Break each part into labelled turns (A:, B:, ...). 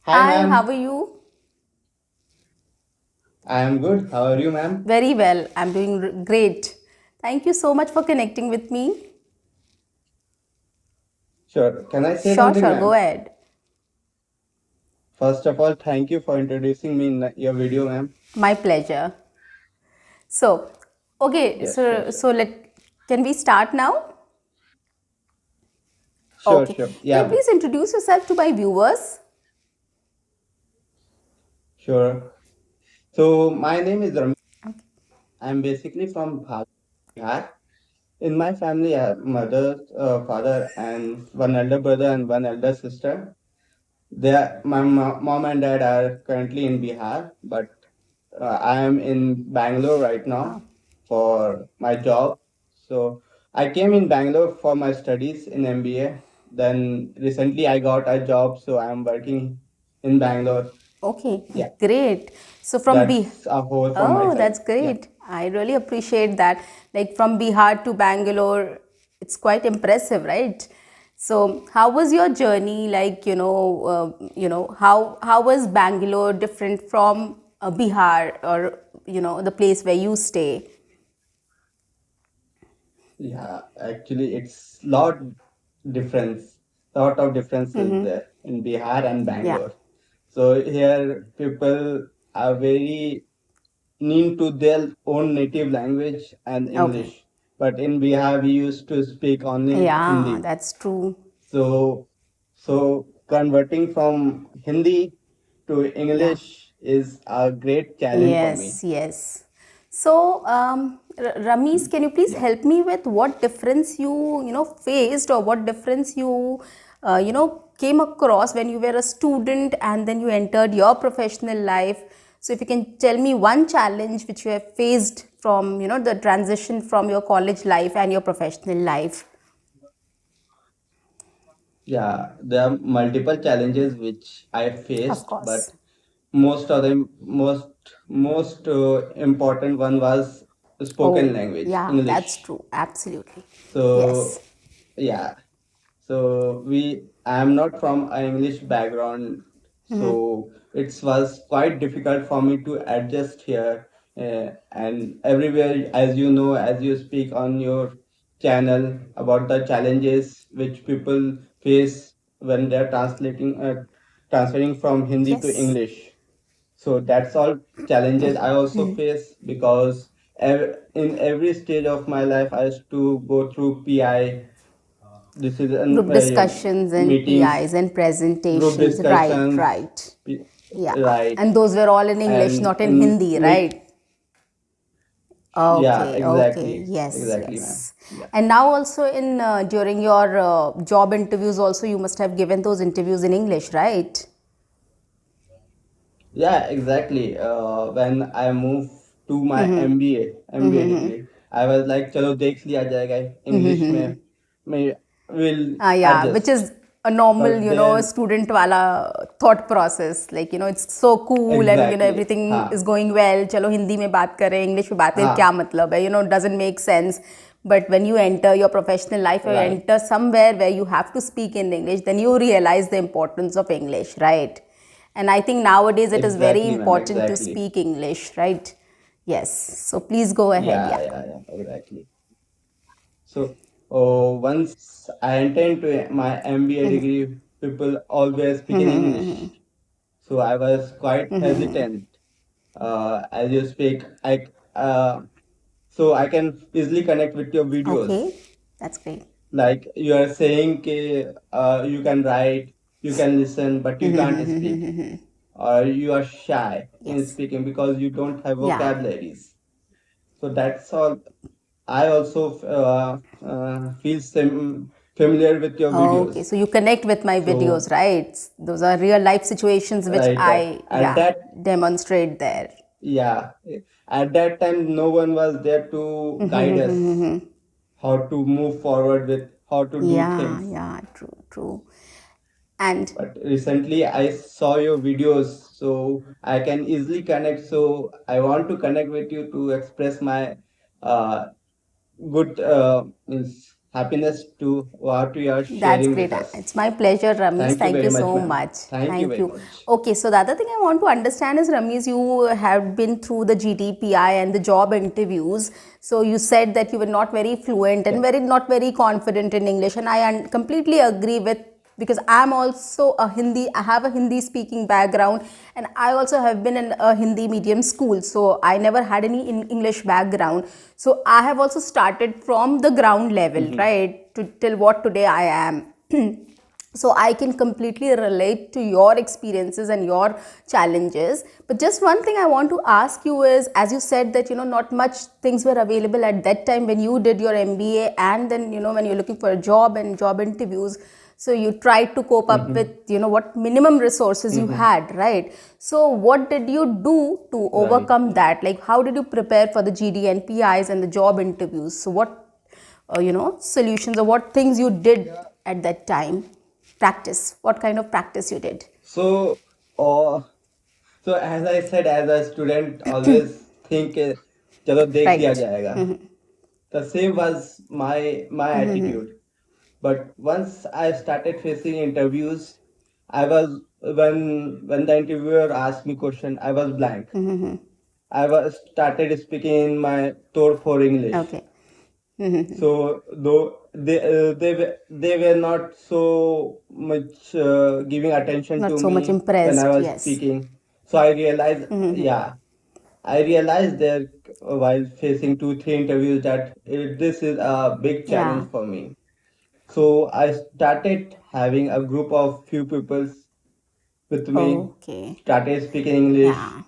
A: Hi,
B: Hi, how
A: ma'am.
B: are you?
A: I am good. How are you, ma'am?
B: Very well. I'm doing great. Thank you so much for connecting with me.
A: Sure. Can I say
B: Sure,
A: something,
B: sure. Go
A: ma'am?
B: ahead.
A: First of all, thank you for introducing me in your video, ma'am.
B: My pleasure. So, okay.
A: Yes, sure, sure.
B: Can we start now?
A: Sure,
B: Okay.
A: sure.
B: Can you
A: Yeah,
B: please introduce yourself to my viewers?
A: sure. So, my name is Ram.
B: Okay.
A: I'm basically from Bihar. In my family, I have mother, father, and one elder brother and one elder sister. My mom and dad are currently in Bihar, but I am in Bangalore right
B: Wow.
A: now for my job. So I came in Bangalore for my studies in MBA. Then recently I got a job, so I'm working in Bangalore.
B: Okay,
A: Yeah,
B: great. So from B,
A: that's a whole from my
B: oh,
A: side.
B: that's
A: Yeah,
B: great. I really appreciate that. Like from Bihar to Bangalore, it's quite impressive, right? So how was your journey? How was Bangalore different from Bihar or the place where you stay?
A: yeah. Actually, it's lot of differences there in Bihar and
B: Yeah.
A: Bangalore. So here people are very keen to their own native language and
B: Okay.
A: English. But in Bihar, we used to speak only
B: Yeah,
A: Hindi.
B: that's true.
A: So, so converting from Hindi to
B: Yeah.
A: English is a great challenge for me.
B: Yes, yes. So, Ramesh, can you please
A: Yeah,
B: help me with what difference you faced or what difference you came across when you were a student and then you entered your professional life? So, if you can tell me one challenge which you have faced from the transition from your college life and your professional life.
A: yeah. There are multiple challenges which I
B: Of
A: faced, but
B: course.
A: most of them, most important one was spoken
B: Oh,
A: language,
B: yeah, that's
A: English.
B: true. Absolutely. Yes.
A: So, yeah. So I am not from an English background, so it was quite difficult for me to adjust here. And everywhere, as you know, as you speak on your channel about the challenges which people face when they're transferring from Hindi to
B: Yes.
A: English. So that's all challenges I also face because in every stage of my life, I used to go through PI decision
B: Group discussions and
A: meetings,
B: PIs and
A: group
B: presentations. Right,
A: discussions,
B: right.
A: p-
B: Yeah.
A: right,
B: And those were all in English,
A: and
B: not in
A: in
B: Hindi,
A: meet.
B: right?
A: Yeah,
B: Okay, okay.
A: exactly,
B: Yes,
A: exactly, ma'am.
B: yes.
A: Yeah,
B: And now also in during your job interviews also you must have given those interviews in English, right?
A: yeah, exactly. When I moved to my MBA degree, I was like, चलो देख लिया जाएगा English में, may will
B: Yeah, which
A: adjust.
B: is a normal
A: But then
B: student wala thought process. It's so cool and
A: exactly,
B: everything is
A: हाँ,
B: going well. चलो हिंदी में बात करें, English में बात करें, क्या
A: हाँ,
B: मतलब है? Doesn't make sense. But when you enter your professional life or you
A: right,
B: enter somewhere where you have to speak in English, then you realize the importance of English, right? And I think nowadays it is very
A: exactly, ma'am,
B: important to
A: exactly.
B: speak English, right? Yes. So please go ahead.
A: Yeah,
B: Yeah.
A: yeah, yeah, exactly. So, once I entered into my MBA degree, people always speak in English. So I was quite hesitant. As you speak, so I can easily connect with your videos.
B: Okay. That's great.
A: Like you are saying, you can write, you can listen, but you can't speak, or you are shy in
B: Yes.
A: speaking because you don't have
B: Yeah.
A: vocabularies. So that's all. I also feel familiar with your
B: Okay,
A: videos.
B: so you connect with my
A: So
B: videos, right? Those are real life situations which
A: right, right.
B: I,
A: At
B: yeah,
A: that,
B: demonstrate there.
A: yeah, at that time, no one was there to guide us how to move forward with how to do
B: Yeah,
A: things.
B: yeah, true, true. And
A: But recently, I saw your videos, so I can easily connect. So I want to connect with you to express my uh, good means happiness to what you are
B: That's
A: sharing
B: great.
A: with us.
B: It's my pleasure, Ramesh.
A: Thank you
B: Thank you
A: very much,
B: so
A: ma'am.
B: much.
A: Thank you
B: Thank
A: very
B: you.
A: much.
B: Okay, so the other thing I want to understand is, Ramesh, you have been through the GDPI and the job interviews. So you said that you were not very fluent and
A: Yeah.
B: very not very confident in English, and I completely agree with, because I'm also a Hindi. I have a Hindi speaking background, and I also have been in a Hindi medium school. So I never had any English background. So I have also started from the ground level,
A: Hmm.
B: right, to till what today I am. So I can completely relate to your experiences and your challenges. But just one thing I want to ask you is, as you said that not much things were available at that time when you did your MBA, and then when you're looking for a job and job interviews, so you tried to cope up with
A: Hmm.
B: what minimum resources you
A: Hmm.
B: had, right? So what did you do to
A: Right.
B: overcome that? Like, how did you prepare for the GD and PIs and the job interviews? So what solutions, or what things you did at that time? Practice, what kind of practice you did?
A: So, uh, so as I said, as a student, always think, चलो देख लिया
B: Right.
A: जाएगा. The same was my attitude. But once I started facing interviews, I was when the interviewer asked me question, I was blank. I was started speaking in my third for English.
B: Okay.
A: So though they were not so much giving attention
B: Not
A: to
B: so much
A: me when I
B: impressed,
A: was
B: yes.
A: speaking. So I realized, yeah, I realized there while facing 2 3 interviews that this is a big
B: Yeah.
A: challenge for me. So I started having a group of few people with me,
B: Okay.
A: started speaking English,
B: Yeah.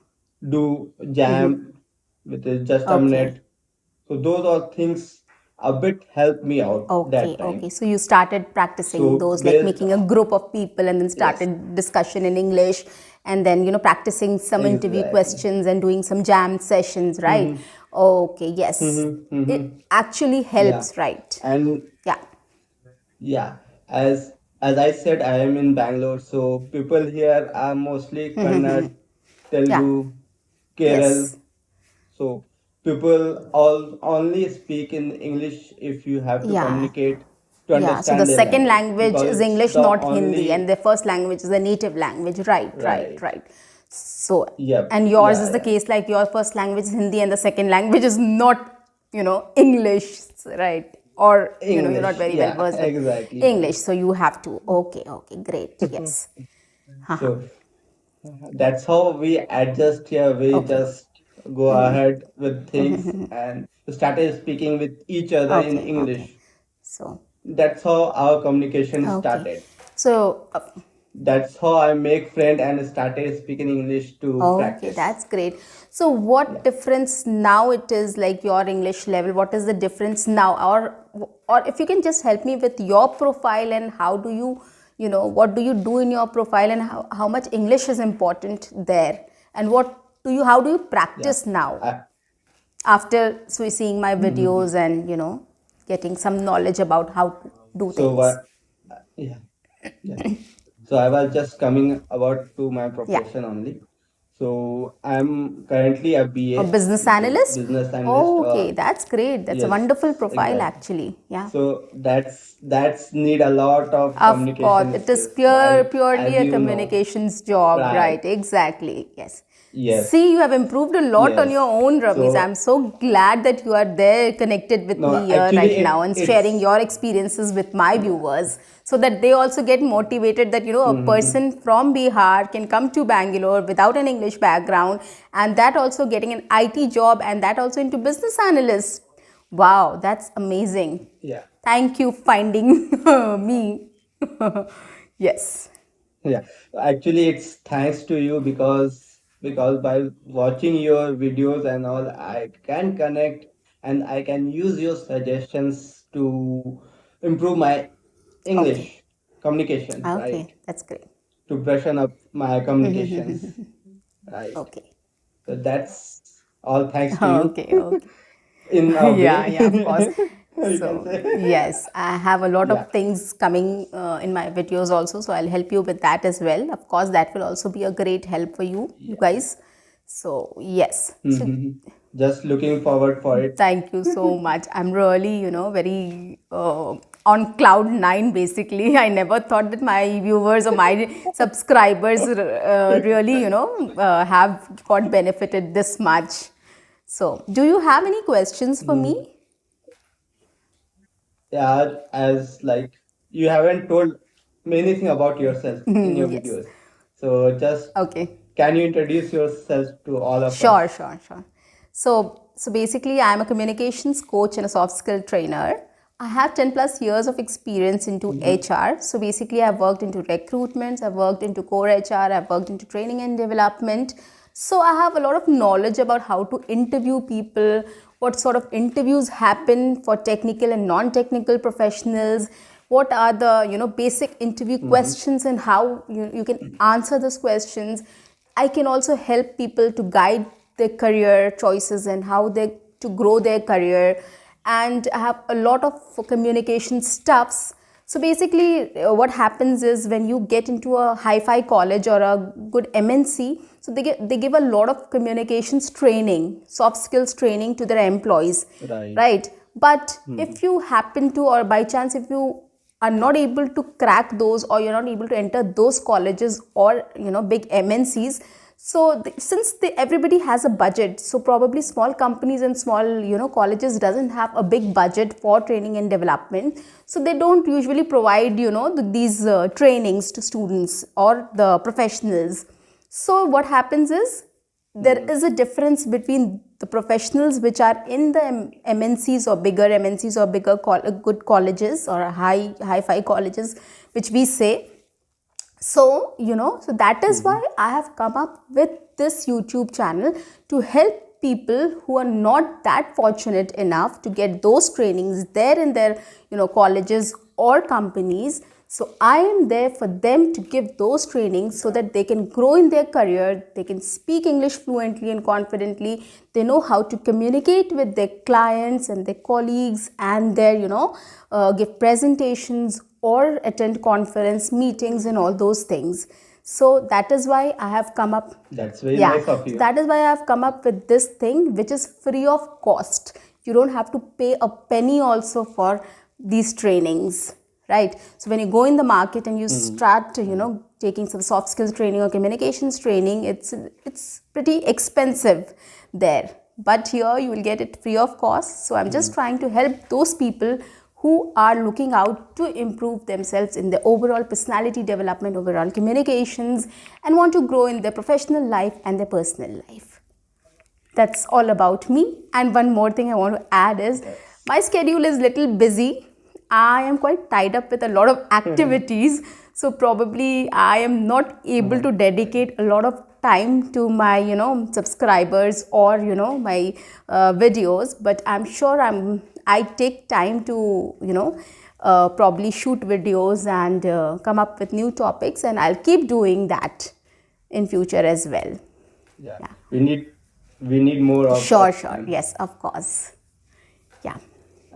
A: do jam with just a
B: Okay.
A: minute. So those are things a bit helped me out
B: Okay,
A: that
B: okay.
A: time.
B: So you started practicing
A: So
B: those, like
A: based,
B: making a group of people and then
A: yes,
B: started discussion in English, and then, practicing some interview
A: exactly.
B: questions and doing some jam sessions, right?
A: Mm-hmm,
B: Okay, yes.
A: mm-hmm, mm-hmm.
B: It actually
A: Yeah,
B: helps, right?
A: and
B: Yeah.
A: yeah, as I said, I am in Bangalore, so people here are mostly Kannada,
B: Yeah.
A: Telugu, Kerala.
B: Yes.
A: So people all only speak in English if you have to
B: Yeah.
A: communicate to
B: Yeah, so the
A: understand their
B: second
A: language
B: language
A: because
B: is
A: it's
B: English,
A: the
B: not Hindi, and
A: only
B: the first language is the native language. Right, right,
A: right.
B: right. So,
A: Yep.
B: and yours
A: Yeah.
B: is the
A: Yeah.
B: case, like your first language is Hindi and the second language is not, English, right? Or, you're not
A: English.
B: very well
A: Yeah.
B: versed with
A: Exactly,
B: English,
A: ma'am.
B: so you have to. Okay, okay, great. Yes. Haha.
A: So that's how we adjust here. We
B: Okay,
A: just go ahead with things and started speaking with each other in
B: okay, okay.
A: English.
B: So,
A: That's how our communication
B: okay.
A: started.
B: So,
A: That's how I make friend and started speaking English to
B: okay,
A: practice.
B: that's great. So, what
A: Yeah.
B: difference now it is, like your English level? What is the difference now, or if you can just help me with your profile, and how do you, what do you do in your profile, and how much English is important there, and how do you
A: Yeah.
B: practice now
A: I,
B: after seeing my
A: Mhm.
B: videos and getting some knowledge about how to do
A: So
B: things?
A: what? Yeah. Yeah. So I was just coming about to my
B: Yeah.
A: profession only. So I'm currently a
B: A
A: BA,
B: business
A: which is
B: analyst?
A: business analyst.
B: Oh, okay, that's great. That's a
A: Yes,
B: wonderful profile,
A: exactly.
B: actually. Yeah.
A: So that's need a lot of
B: Of course,
A: communication
B: it is
A: skills. So
B: purely
A: as
B: a
A: you know,
B: communications job,
A: right?
B: right? Exactly. Yes.
A: Yes,
B: See, you have improved a lot on your
A: yes.
B: own, Ramesh. I'm
A: So
B: so glad that you are there connected with
A: no,
B: me here
A: actually
B: right now and sharing
A: it's
B: your experiences with my
A: yeah.
B: viewers, so that they also get motivated that, a
A: Mm-hmm.
B: person from Bihar can come to Bangalore without an English background, and that also getting an IT job, and that also into business analyst. Wow, that's amazing.
A: Yeah.
B: Thank you finding me. Yes.
A: Yeah, actually, it's thanks to you because by watching your videos and all, I can connect and I can use your suggestions to improve my
B: Okay.
A: English communication, right?
B: Okay. That's great.
A: To freshen up my communications, right?
B: Okay.
A: So that's all thanks to you
B: Okay. Okay.
A: in a
B: Yeah.
A: way,
B: Yeah. Of course.
A: you can
B: So
A: say.
B: yes, I have a lot
A: Yeah.
B: of things coming in my videos also. So I'll help you with that as well. Of course, that will also be a great help for you
A: Yeah.
B: guys. So yes. So
A: Mhm. just looking forward for it.
B: Thank you so much. I'm really, very on cloud nine basically. I never thought that my viewers or my subscribers really, have got benefited this much. So, do you have any questions for
A: Mm.
B: me?
A: Yeah, as like you haven't told me anything about yourself in your
B: Yes.
A: videos. So just
B: Okay.
A: can you introduce yourself to all of
B: Sure,
A: us?
B: sure, sure. So basically, I'm a communications coach and a soft skill trainer. I have 10 plus years of experience into
A: Mm-hmm.
B: HR. So basically, I've worked into recruitments, I've worked into core HR, I've worked into training and development. So I have a lot of knowledge about how to interview people, what sort of interviews happen for technical and non-technical professionals, what are the basic interview
A: Mm-hmm.
B: questions and how you can answer those questions. I can also help people to guide their career choices and how they to grow their career. And I have a lot of communication stuffs. So basically, what happens is when you get into a hi-fi college or a good MNC, so they give a lot of communications training, soft skills training to their employees,
A: Right.
B: right? But
A: Mm-hmm.
B: if you happen to, or by chance, if you are not able to crack those, or you're not able to enter those colleges or big MNCs, so since everybody has a budget, so probably small companies and small colleges doesn't have a big budget for training and development, so they don't usually provide these trainings to students or the professionals. So what happens is there
A: Mm-hmm.
B: is a difference between the professionals which are in the MNCs or bigger MNCs or bigger good colleges or hi-fi colleges, which we say. So so that is
A: Mm-hmm.
B: why I have come up with this YouTube channel to help people who are not that fortunate enough to get those trainings there in their colleges or companies. So I am there for them to give those trainings so that they can grow in their career, they can speak English fluently and confidently, they know how to communicate with their clients and their colleagues and their give presentations or attend conference meetings and all those things. So that is why I have come up.
A: That's very
B: Yeah,
A: nice of
B: so
A: you.
B: that is why I have come up with this thing which is free of cost. You don't have to pay a penny also for these trainings, right? So when you go in the market and you
A: Mm-hmm.
B: start
A: Right.
B: taking some soft skills training or communications training, it's pretty expensive there, but here you will get it free of cost. So I'm just
A: Mm-hmm.
B: trying to help those people who are looking out to improve themselves in their overall personality development, overall communications, and want to grow in their professional life and their personal life. That's all about me. And one more thing I want to add is
A: That's
B: my schedule is little busy. I am quite tied up with a lot of activities, so probably I am not able
A: uh-huh.
B: to
A: Right.
B: dedicate a lot of time to my subscribers or my videos. But I'm sure I take time to probably shoot videos and come up with new topics, and I'll keep doing that in future as well.
A: Yeah.
B: Yeah.
A: We need more of
B: Sure,
A: that,
B: sure.
A: ma'am.
B: Yes, of course. Yeah.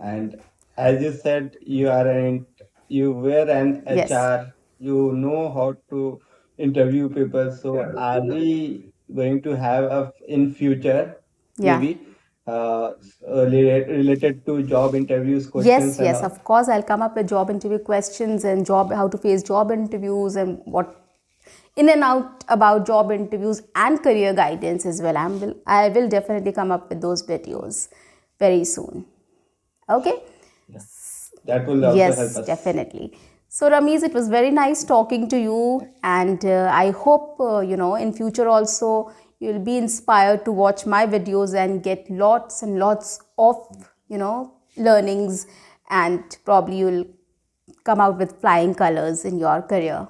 A: And as you said, you were an
B: Yes.
A: HR, you know how to interview people. So are we going to have in future
B: Yeah.
A: maybe related to job interviews
B: Yes,
A: questions and
B: yes,
A: all?
B: of course. I'll come up with job interview questions and how to face job interviews and what in and out about job interviews and career guidance as well. I will definitely come up with those videos very soon. Okay.
A: Yeah. That will also help
B: Yes,
A: us.
B: definitely. So, Ramesh, it was very nice
A: Yeah.
B: talking to you, and I hope in future also you'll be inspired to watch my videos and get lots and lots of learnings, and probably you'll come out with flying colors in your career.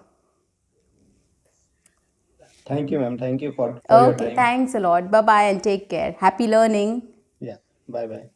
A: Thank you, ma'am. Thank you for your
B: Okay,
A: time.
B: thanks a lot. Bye bye and take care. Happy learning.
A: Yeah. Bye bye.